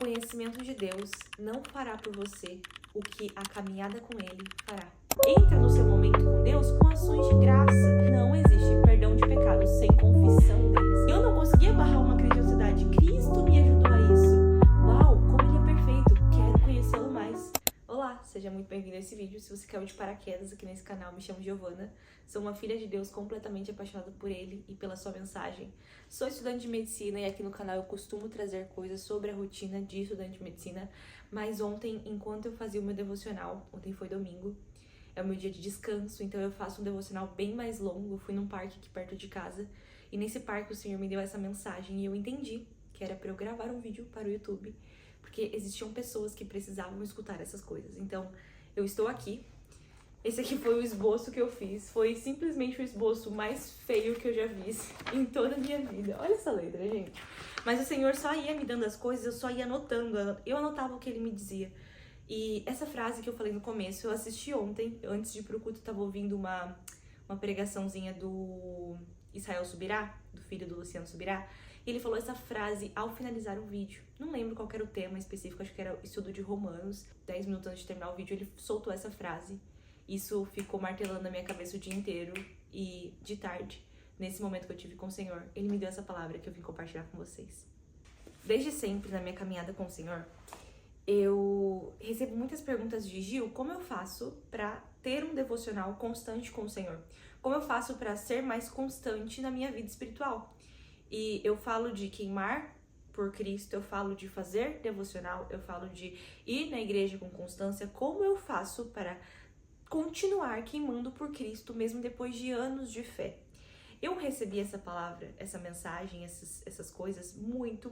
conhecimento de Deus não fará por você o que a caminhada com Ele fará. Entra no seu momento com Deus com ações de graça. Não existe perdão de pecados sem confissão deles. Eu não conseguia barrar uma crise de ansiedade. Cristo me ajudou a isso. Uau, como Ele é perfeito. Quero conhecê-lo mais. Olá, seja muito bem-vindo a esse vídeo. Se você caiu de paraquedas aqui nesse canal, me chamo Giovana. Sou uma filha de Deus completamente apaixonada por Ele e pela sua mensagem. Sou estudante de medicina e aqui no canal eu costumo trazer coisas sobre a rotina de estudante de medicina. Mas ontem, enquanto eu fazia o meu devocional, ontem foi domingo, é o meu dia de descanso, então eu faço um devocional bem mais longo. Eu fui num parque aqui perto de casa e nesse parque o Senhor me deu essa mensagem e eu entendi que era para eu gravar um vídeo para o YouTube, porque existiam pessoas que precisavam escutar essas coisas. Então, eu estou aqui. Esse aqui foi o esboço que eu fiz. Foi simplesmente o esboço mais feio que eu já fiz em toda a minha vida. Olha essa letra, gente. Mas o Senhor só ia me dando as coisas, eu só ia anotando. Eu anotava o que Ele me dizia. E essa frase que eu falei no começo, eu assisti ontem. Antes de ir pro culto, eu tava ouvindo uma pregaçãozinha do Israel Subirá, do filho do Luciano Subirá. E ele falou essa frase ao finalizar o vídeo. Não lembro qual era o tema específico, acho que era o estudo de Romanos. 10 minutos antes de terminar o vídeo, ele soltou essa frase. Isso ficou martelando na minha cabeça o dia inteiro. E de tarde, nesse momento que eu tive com o Senhor, Ele me deu essa palavra que eu vim compartilhar com vocês. Desde sempre, na minha caminhada com o Senhor, eu recebo muitas perguntas de Gil, como eu faço para ter um devocional constante com o Senhor? Como eu faço para ser mais constante na minha vida espiritual? E eu falo de queimar por Cristo, eu falo de fazer devocional, eu falo de ir na igreja com constância. Como eu faço para continuar queimando por Cristo mesmo depois de anos de fé? Eu recebi essa palavra, essa mensagem, essas coisas muito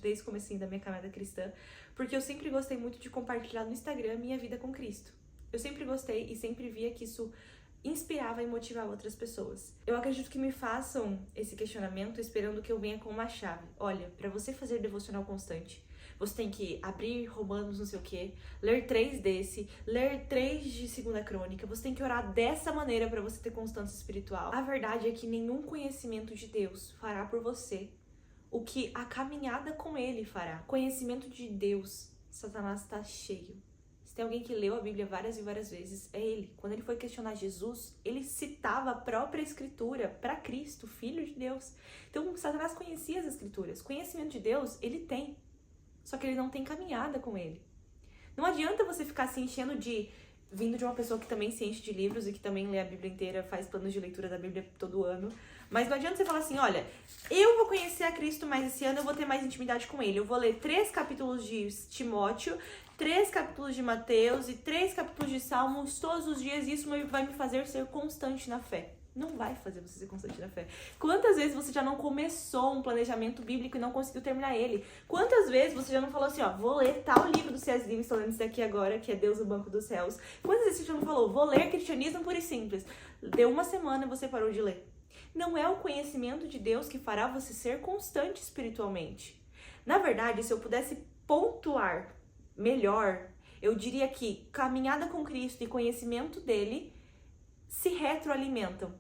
desde o comecinho da minha caminhada cristã, porque eu sempre gostei muito de compartilhar no Instagram a minha vida com Cristo. Eu sempre gostei e sempre via que isso inspirava e motivava outras pessoas. Eu acredito que me façam esse questionamento esperando que eu venha com uma chave. Olha, para você fazer devocional constante, você tem que abrir Romanos não sei o que, ler 3 desse, ler 3 de 2 Crônica, você tem que orar dessa maneira para você ter constância espiritual. A verdade é que nenhum conhecimento de Deus fará por você o que a caminhada com Ele fará. Conhecimento de Deus, Satanás está cheio. Se tem alguém que leu a Bíblia várias e várias vezes, é ele. Quando ele foi questionar Jesus, ele citava a própria Escritura para Cristo, Filho de Deus. Então, Satanás conhecia as Escrituras. Conhecimento de Deus, ele tem. Só que ele não tem caminhada com ele. Não adianta você ficar se enchendo vindo de uma pessoa que também se enche de livros e que também lê a Bíblia inteira, faz planos de leitura da Bíblia todo ano. Mas não adianta você falar assim, olha, eu vou conhecer a Cristo mais esse ano, eu vou ter mais intimidade com Ele. Eu vou ler 3 capítulos de Timóteo, 3 capítulos de Mateus e 3 capítulos de Salmos todos os dias, e isso vai me fazer ser constante na fé. Não vai fazer você ser constante na fé. Quantas vezes você já não começou um planejamento bíblico e não conseguiu terminar ele? Quantas vezes você já não falou assim, ó, vou ler tal livro do C.S. Lewis, estou lendo esse daqui agora, que é Deus no Banco dos Céus. Quantas vezes você já não falou, vou ler Cristianismo Puro e Simples? Deu uma semana e você parou de ler. Não é o conhecimento de Deus que fará você ser constante espiritualmente. Na verdade, se eu pudesse pontuar melhor, eu diria que caminhada com Cristo e conhecimento dele se retroalimentam.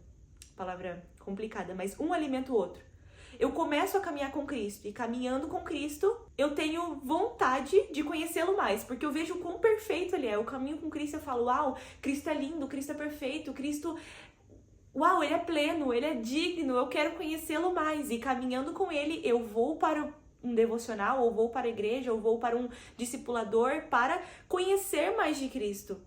Palavra complicada, mas um alimenta o outro. Eu começo a caminhar com Cristo e caminhando com Cristo, eu tenho vontade de conhecê-lo mais, porque eu vejo o quão perfeito ele é. Eu caminho com Cristo e eu falo, uau, Cristo é lindo, Cristo é perfeito, Cristo, uau, ele é pleno, ele é digno, eu quero conhecê-lo mais. E caminhando com ele, eu vou para um devocional, ou vou para a igreja, ou vou para um discipulador para conhecer mais de Cristo.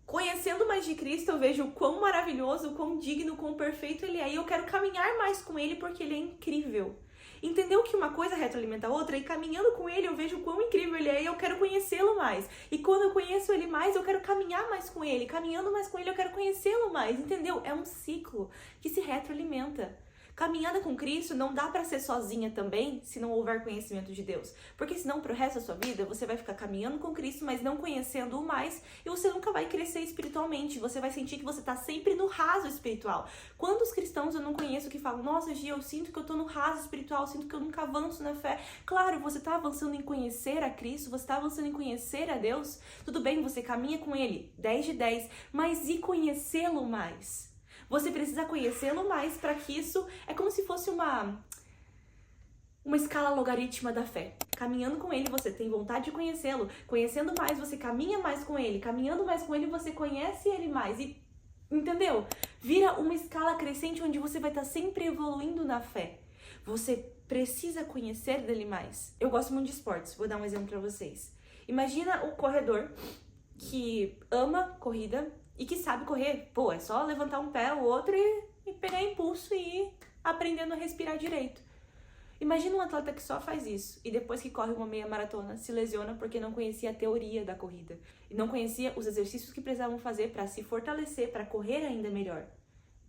Conhecendo mais de Cristo, eu vejo o quão maravilhoso, o quão digno, o quão perfeito ele é. E eu quero caminhar mais com ele porque ele é incrível. Entendeu que uma coisa retroalimenta a outra? E caminhando com ele, eu vejo o quão incrível ele é e eu quero conhecê-lo mais. E quando eu conheço ele mais, eu quero caminhar mais com ele. Caminhando mais com ele, eu quero conhecê-lo mais. Entendeu? É um ciclo que se retroalimenta. Caminhada com Cristo não dá pra ser sozinha também, se não houver conhecimento de Deus. Porque senão, pro resto da sua vida, você vai ficar caminhando com Cristo, mas não conhecendo-o mais, e você nunca vai crescer espiritualmente. Você vai sentir que você tá sempre no raso espiritual. Quantos cristãos eu não conheço que falam, nossa, Gia, eu sinto que eu tô no raso espiritual, eu sinto que eu nunca avanço na fé. Claro, você tá avançando em conhecer a Cristo, você tá avançando em conhecer a Deus. Tudo bem, você caminha com Ele, 10 de 10, mas e conhecê-lo mais? Você precisa conhecê-lo mais para que isso é como se fosse uma escala logarítmica da fé. Caminhando com ele, você tem vontade de conhecê-lo. Conhecendo mais, você caminha mais com ele. Caminhando mais com ele, você conhece ele mais. E, entendeu? Vira uma escala crescente onde você vai estar sempre evoluindo na fé. Você precisa conhecer dele mais. Eu gosto muito de esportes. Vou dar um exemplo pra vocês. Imagina o corredor que ama corrida e que sabe correr. Pô, é só levantar um pé, o outro e pegar impulso e ir aprendendo a respirar direito. Imagina um atleta que só faz isso e depois que corre uma meia maratona se lesiona porque não conhecia a teoria da corrida e não conhecia os exercícios que precisavam fazer para se fortalecer, para correr ainda melhor.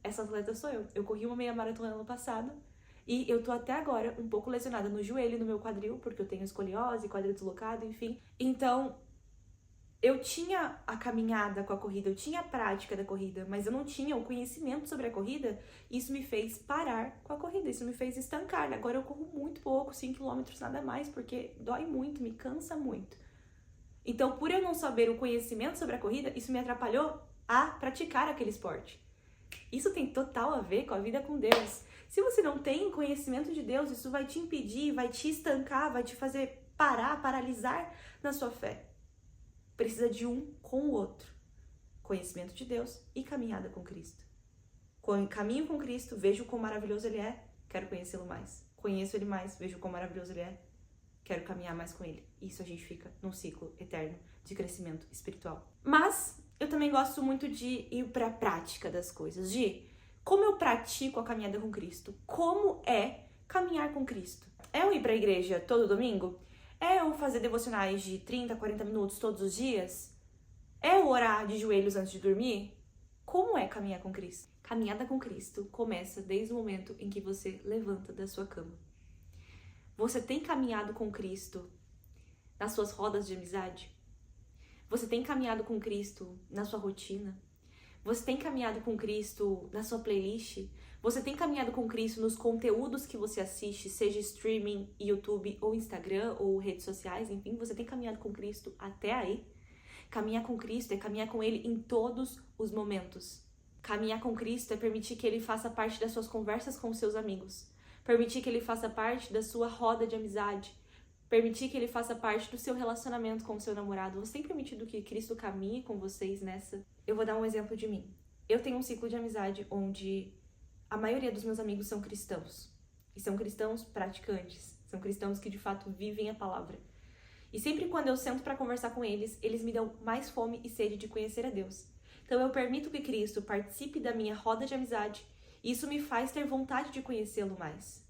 Essa atleta sou eu. Eu corri uma meia maratona ano passado e eu tô até agora um pouco lesionada no joelho e no meu quadril, porque eu tenho escoliose, quadril deslocado, enfim. Então, eu tinha a caminhada com a corrida, eu tinha a prática da corrida, mas eu não tinha o conhecimento sobre a corrida. Isso me fez parar com a corrida, isso me fez estancar. Agora eu corro muito pouco, 5 km nada mais, porque dói muito, me cansa muito. Então, por eu não saber o conhecimento sobre a corrida, isso me atrapalhou a praticar aquele esporte. Isso tem total a ver com a vida com Deus. Se você não tem conhecimento de Deus, isso vai te impedir, vai te estancar, vai te fazer parar, paralisar na sua fé. Precisa de um com o outro. Conhecimento de Deus e caminhada com Cristo. Caminho com Cristo, vejo quão maravilhoso Ele é, quero conhecê-lo mais. Conheço Ele mais, vejo quão maravilhoso Ele é, quero caminhar mais com Ele. Isso a gente fica num ciclo eterno de crescimento espiritual. Mas eu também gosto muito de ir para a prática das coisas, de como eu pratico a caminhada com Cristo. Como é caminhar com Cristo? É eu ir para a igreja todo domingo? É eu fazer devocionais de 30, 40 minutos todos os dias? É eu orar de joelhos antes de dormir? Como é caminhar com Cristo? Caminhada com Cristo começa desde o momento em que você levanta da sua cama. Você tem caminhado com Cristo nas suas rodas de amizade? Você tem caminhado com Cristo na sua rotina? Você tem caminhado com Cristo na sua playlist? Você tem caminhado com Cristo nos conteúdos que você assiste, seja streaming, YouTube ou Instagram ou redes sociais, enfim, você tem caminhado com Cristo até aí? Caminhar com Cristo é caminhar com Ele em todos os momentos. Caminhar com Cristo é permitir que Ele faça parte das suas conversas com os seus amigos. Permitir que Ele faça parte da sua roda de amizade. Permitir que Ele faça parte do seu relacionamento com o seu namorado. Você tem permitido que Cristo caminhe com vocês nessa? Eu vou dar um exemplo de mim. Eu tenho um ciclo de amizade onde a maioria dos meus amigos são cristãos. E são cristãos praticantes. São cristãos que de fato vivem a palavra. E sempre quando eu sento para conversar com eles, eles me dão mais fome e sede de conhecer a Deus. Então eu permito que Cristo participe da minha roda de amizade. E isso me faz ter vontade de conhecê-lo mais.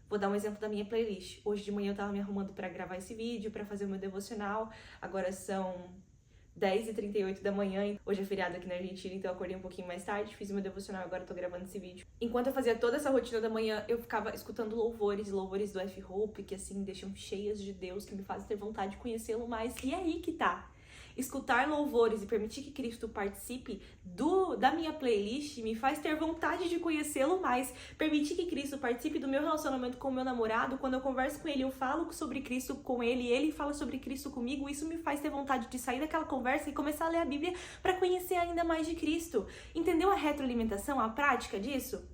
Vou dar um exemplo da minha playlist. Hoje de manhã eu tava me arrumando para gravar esse vídeo, para fazer o meu devocional. Agora são 10h38 da manhã. Hoje é feriado aqui na Argentina, então eu acordei um pouquinho mais tarde, fiz o meu devocional e agora eu tô gravando esse vídeo. Enquanto eu fazia toda essa rotina da manhã, eu ficava escutando louvores do F-Hope, que assim, deixam cheias de Deus, que me fazem ter vontade de conhecê-lo mais. E é aí que tá. Escutar louvores e permitir que Cristo participe da minha playlist me faz ter vontade de conhecê-lo mais. Permitir que Cristo participe do meu relacionamento com o meu namorado. Quando eu converso com ele, eu falo sobre Cristo com ele e ele fala sobre Cristo comigo. Isso me faz ter vontade de sair daquela conversa e começar a ler a Bíblia para conhecer ainda mais de Cristo. Entendeu a retroalimentação, a prática disso?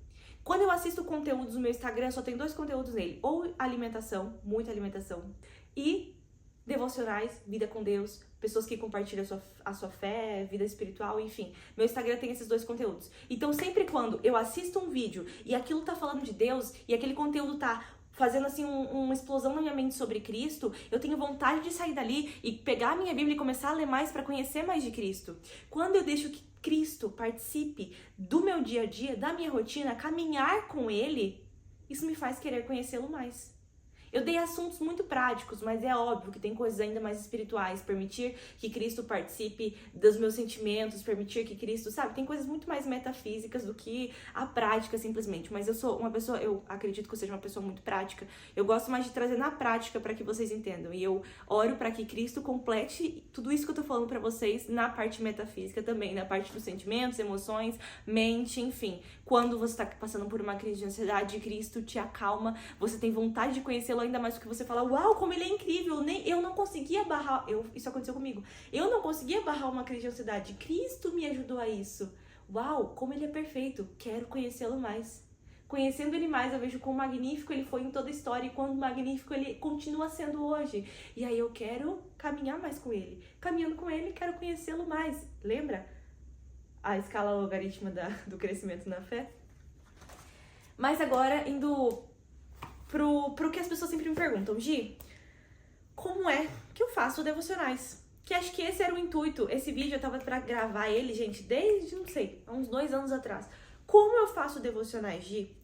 Quando eu assisto conteúdos no meu Instagram, só tem 2 conteúdos nele. Ou alimentação, muita alimentação, e devocionais, vida com Deus, pessoas que compartilham a sua fé, vida espiritual, enfim. Meu Instagram tem esses 2 conteúdos. Então, sempre quando eu assisto um vídeo e aquilo tá falando de Deus e aquele conteúdo tá fazendo assim uma explosão na minha mente sobre Cristo, eu tenho vontade de sair dali e pegar a minha Bíblia e começar a ler mais para conhecer mais de Cristo. Quando eu deixo que Cristo participe do meu dia a dia, da minha rotina, caminhar com Ele, isso me faz querer conhecê-lo mais. Eu dei assuntos muito práticos, mas é óbvio que tem coisas ainda mais espirituais. Permitir que Cristo participe dos meus sentimentos, permitir que Cristo, sabe? Tem coisas muito mais metafísicas do que a prática, simplesmente. Mas eu sou uma pessoa, eu acredito que eu seja uma pessoa muito prática. Eu gosto mais de trazer na prática para que vocês entendam. E eu oro para que Cristo complete tudo isso que eu tô falando para vocês na parte metafísica também, na parte dos sentimentos, emoções, mente, enfim. Quando você tá passando por uma crise de ansiedade, Cristo te acalma, você tem vontade de conhecê-lo ainda mais, porque você fala, uau, como ele é incrível, eu não conseguia barrar, isso aconteceu comigo, eu não conseguia barrar uma crise de ansiedade, Cristo me ajudou a isso, uau, como ele é perfeito, quero conhecê-lo mais. Conhecendo ele mais, eu vejo quão magnífico ele foi em toda a história e quão magnífico ele continua sendo hoje. E aí eu quero caminhar mais com ele. Caminhando com ele, quero conhecê-lo mais. Lembra a escala logarítmica do crescimento na fé? Mas agora, indo pro que as pessoas sempre me perguntam. Gi, como é que eu faço devocionais? Que acho que esse era o intuito. Esse vídeo eu tava pra gravar ele, gente, desde, não sei, há uns 2 anos atrás. Como eu faço devocionais, Gi?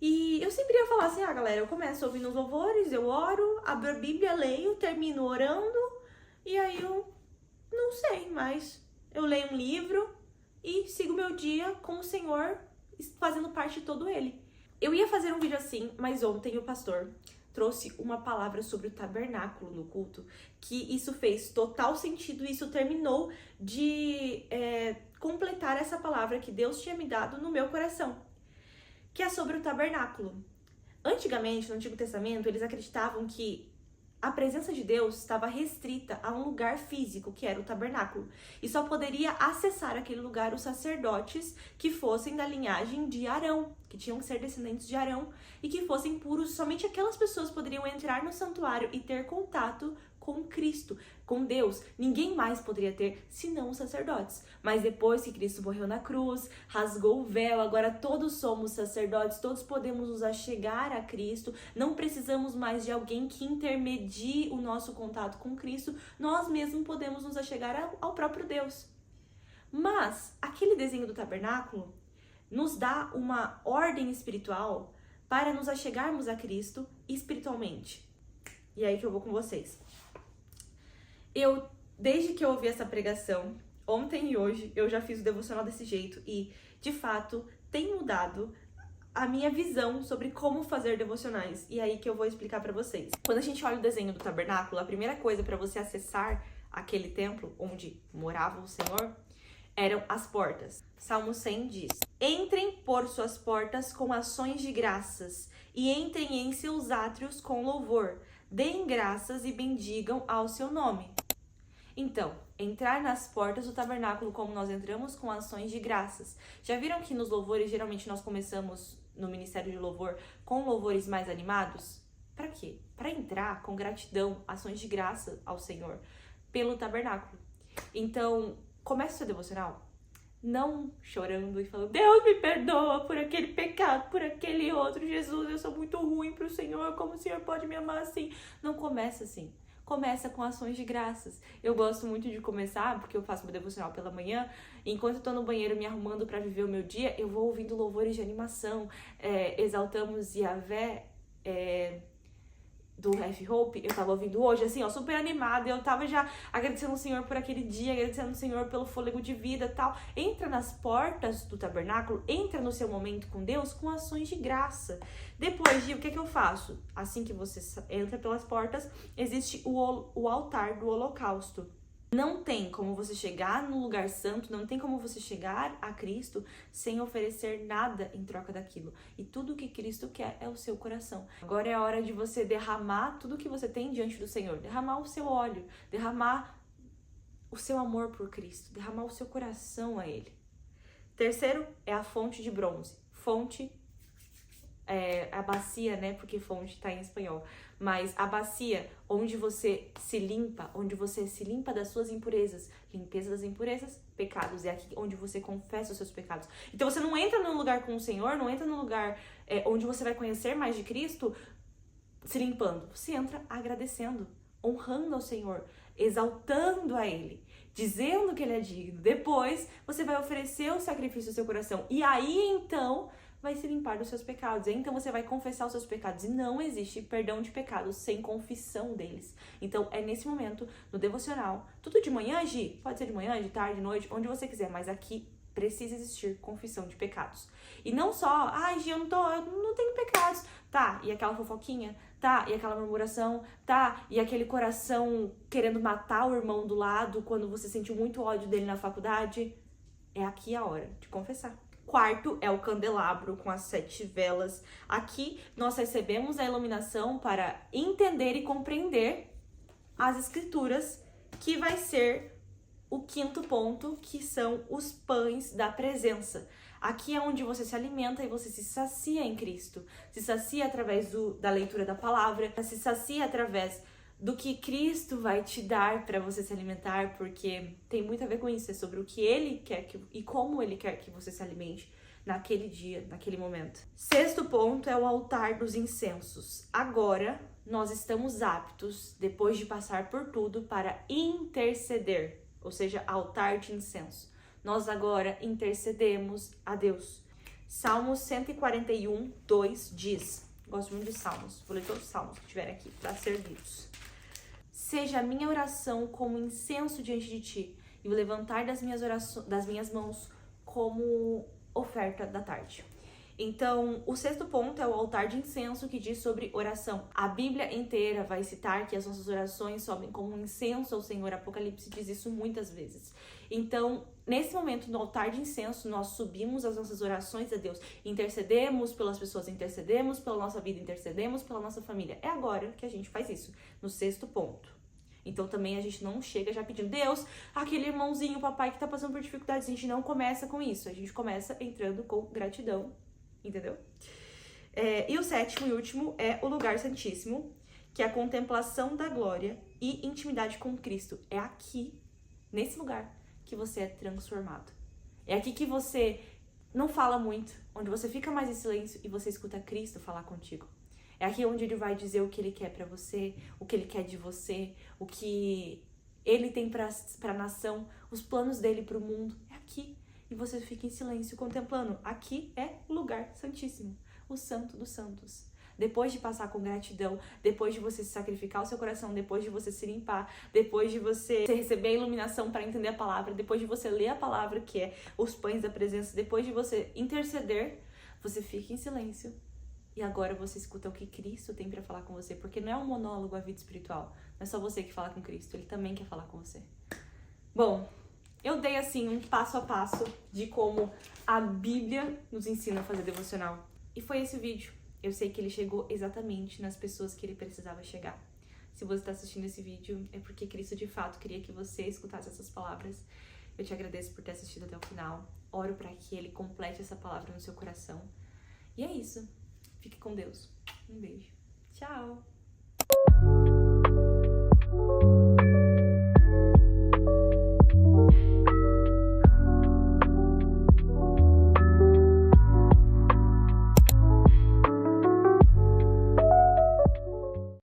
E eu sempre ia falar assim, galera, eu começo ouvindo os louvores, eu oro, abro a Bíblia, leio, termino orando, e aí eu não sei, mas eu leio um livro e sigo meu dia com o Senhor, fazendo parte de todo ele. Eu ia fazer um vídeo assim, mas ontem o pastor trouxe uma palavra sobre o tabernáculo no culto, que isso fez total sentido e isso terminou de completar essa palavra que Deus tinha me dado no meu coração, que é sobre o tabernáculo. Antigamente, no Antigo Testamento, eles acreditavam que a presença de Deus estava restrita a um lugar físico, que era o tabernáculo, e só poderia acessar aquele lugar os sacerdotes que fossem da linhagem de Arão, que tinham que ser descendentes de Arão, e que fossem puros. Somente aquelas pessoas poderiam entrar no santuário e ter contato com Cristo, com Deus. Ninguém mais poderia ter, senão os sacerdotes. Mas depois que Cristo morreu na cruz, rasgou o véu, agora todos somos sacerdotes, todos podemos nos achegar a Cristo, não precisamos mais de alguém que intermedie o nosso contato com Cristo, nós mesmos podemos nos achegar ao próprio Deus. Mas aquele desenho do tabernáculo nos dá uma ordem espiritual para nos achegarmos a Cristo espiritualmente. E é aí que eu vou com vocês. Desde que eu ouvi essa pregação, ontem e hoje, eu já fiz o devocional desse jeito e, de fato, tem mudado a minha visão sobre como fazer devocionais. E é aí que eu vou explicar pra vocês. Quando a gente olha o desenho do tabernáculo, a primeira coisa para você acessar aquele templo onde morava o Senhor eram as portas. Salmo 100 diz: entrem por suas portas com ações de graças e entrem em seus átrios com louvor. Deem graças e bendigam ao seu nome. Então, entrar nas portas do tabernáculo como nós entramos com ações de graças. Já viram que nos louvores, geralmente nós começamos no ministério de louvor com louvores mais animados? Para quê? Para entrar com gratidão, ações de graça ao Senhor pelo tabernáculo. Então, comece o seu devocional não chorando e falando: Deus me perdoa por aquele pecado, por aquele outro. Jesus, eu sou muito ruim pro Senhor, como o Senhor pode me amar assim? Não começa assim. Começa com ações de graças. Eu gosto muito de começar, porque eu faço meu devocional pela manhã, enquanto eu tô no banheiro me arrumando para viver o meu dia, eu vou ouvindo louvores de animação. Exaltamos Yahvé, do Have Hope, eu tava ouvindo hoje, assim, ó, super animada, eu tava já agradecendo o Senhor por aquele dia, agradecendo o Senhor pelo fôlego de vida e tal. Entra nas portas do tabernáculo, entra no seu momento com Deus com ações de graça. Depois de, o que eu faço? Assim que você entra pelas portas, existe o altar do holocausto. Não tem como você chegar no lugar santo, não tem como você chegar a Cristo sem oferecer nada em troca daquilo. E tudo que Cristo quer é o seu coração. Agora é a hora de você derramar tudo que você tem diante do Senhor. Derramar o seu óleo, derramar o seu amor por Cristo, derramar o seu coração a Ele. Terceiro é a fonte de bronze. Fonte a bacia, né? Porque fonte tá em espanhol. Mas a bacia onde você se limpa das suas impurezas. Limpeza das impurezas, pecados. É aqui onde você confessa os seus pecados. Então você não entra num lugar com o Senhor, não entra num lugar onde você vai conhecer mais de Cristo se limpando. Você entra agradecendo, honrando ao Senhor, exaltando a Ele, dizendo que Ele é digno. Depois você vai oferecer o sacrifício do seu coração. E aí então vai se limpar dos seus pecados. E então você vai confessar os seus pecados. E não existe perdão de pecados sem confissão deles. Então é nesse momento, no devocional, tudo de manhã, Gi, pode ser de manhã, de tarde, de noite, onde você quiser, mas aqui precisa existir confissão de pecados. E não só, Gi, eu não tenho pecados. Tá, e aquela fofoquinha? Tá, e aquela murmuração? Tá, e aquele coração querendo matar o irmão do lado quando você sentiu muito ódio dele na faculdade? É aqui a hora de confessar. Quarto é o candelabro com as 7 velas. Aqui nós recebemos a iluminação para entender e compreender as escrituras, que vai ser o 5º ponto, que são os pães da presença. Aqui é onde você se alimenta e você se sacia em Cristo. Se sacia através da leitura da palavra, se sacia através do que Cristo vai te dar para você se alimentar, porque tem muito a ver com isso, é sobre o que Ele quer e como Ele quer que você se alimente naquele dia, naquele momento. 6º ponto é o altar dos incensos. Agora, nós estamos aptos, depois de passar por tudo, para interceder, ou seja, altar de incenso. Nós agora intercedemos a Deus. Salmos 141, 2 diz, gosto muito de Salmos, vou ler todos os Salmos que tiverem aqui para ser lidos. Seja a minha oração como incenso diante de ti, e o levantar das minhas mãos como oferta da tarde. Então, o 6º ponto é o altar de incenso, que diz sobre oração. A Bíblia inteira vai citar que as nossas orações sobem como um incenso ao Senhor. Apocalipse diz isso muitas vezes. Então, nesse momento, no altar de incenso, nós subimos as nossas orações a Deus. Intercedemos pelas pessoas, intercedemos pela nossa vida, intercedemos pela nossa família. É agora que a gente faz isso, no 6º ponto. Então também a gente não chega já pedindo, Deus, aquele irmãozinho, papai que tá passando por dificuldades. A gente não começa com isso, a gente começa entrando com gratidão, entendeu? E o 7º e último é o lugar santíssimo, que é a contemplação da glória e intimidade com Cristo. É aqui, nesse lugar, que você é transformado. É aqui que você não fala muito, onde você fica mais em silêncio e você escuta Cristo falar contigo. É aqui onde Ele vai dizer o que Ele quer pra você, o que Ele quer de você, o que Ele tem pra nação, os planos dele pro mundo. É aqui. E você fica em silêncio contemplando. Aqui é o lugar santíssimo, o santo dos santos. Depois de passar com gratidão, depois de você sacrificar o seu coração, depois de você se limpar, depois de você receber a iluminação para entender a palavra, depois de você ler a palavra, que é os pães da presença, depois de você interceder, você fica em silêncio. E agora você escuta o que Cristo tem para falar com você, porque não é um monólogo a vida espiritual, não é só você que fala com Cristo, Ele também quer falar com você. Bom, eu dei assim um passo a passo de como a Bíblia nos ensina a fazer devocional. E foi esse o vídeo. Eu sei que ele chegou exatamente nas pessoas que ele precisava chegar. Se você está assistindo esse vídeo, é porque Cristo de fato queria que você escutasse essas palavras. Eu te agradeço por ter assistido até o final. Oro para que Ele complete essa palavra no seu coração. E é isso. Fique com Deus. Um beijo. Tchau!